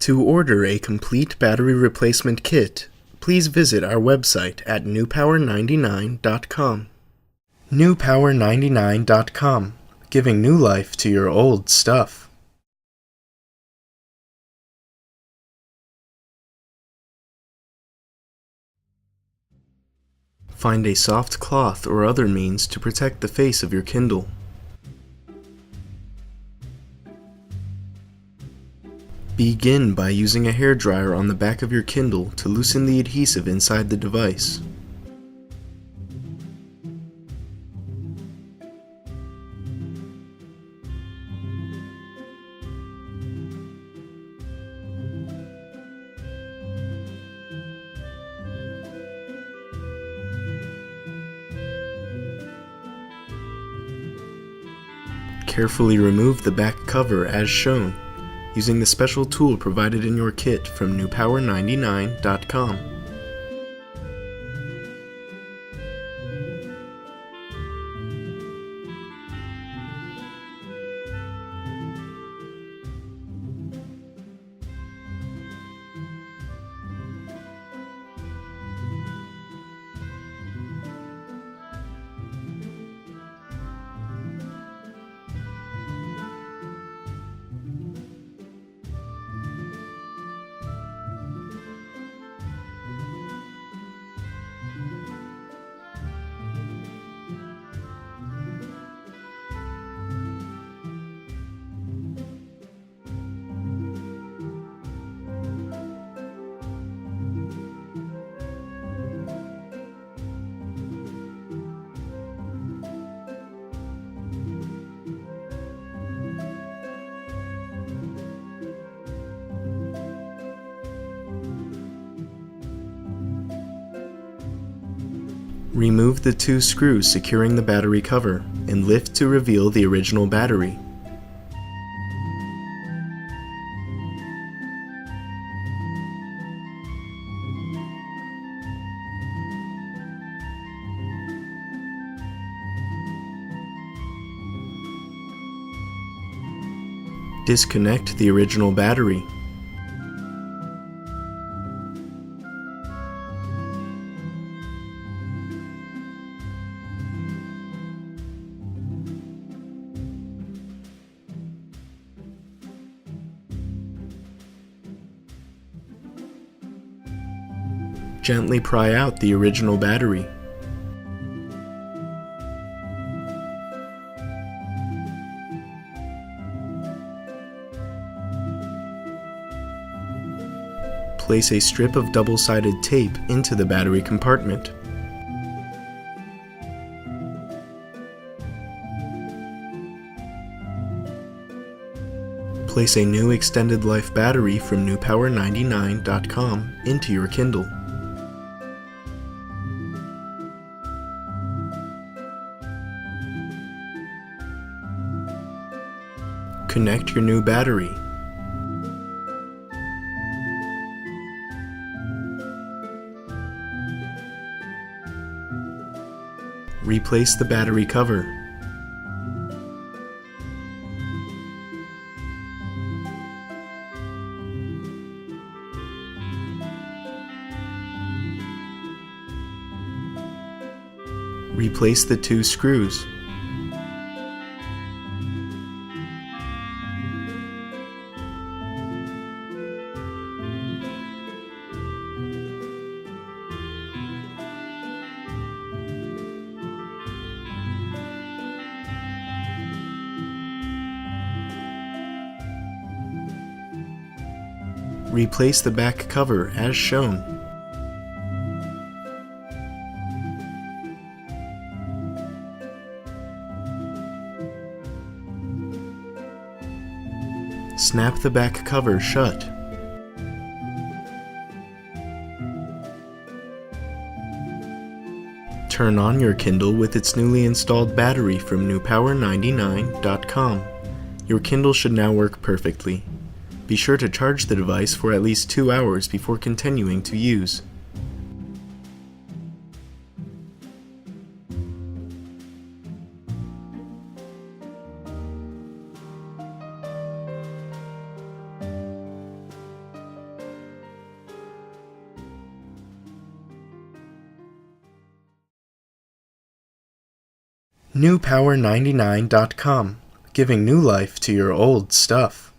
To order a complete battery replacement kit, please visit our website at newpower99.com. newpower99.com, giving new life to your old stuff. Find a soft cloth or other means to protect the face of your Kindle. Begin by using a hairdryer on the back of your Kindle to loosen the adhesive inside the device. Carefully remove the back cover as shown, using the special tool provided in your kit from newpower99.com. Remove the two screws securing the battery cover and lift to reveal the original battery. Disconnect the original battery. Gently pry out the original battery. Place a strip of double-sided tape into the battery compartment. Place a new extended life battery from newpower99.com into your Kindle. Connect your new battery. Replace the battery cover. Replace the two screws. Replace the back cover as shown. Snap the back cover shut. Turn on your Kindle with its newly installed battery from newpower99.com. Your Kindle should now work perfectly. Be sure to charge the device for at least 2 hours before continuing to use. NewPower99.com, giving new life to your old stuff.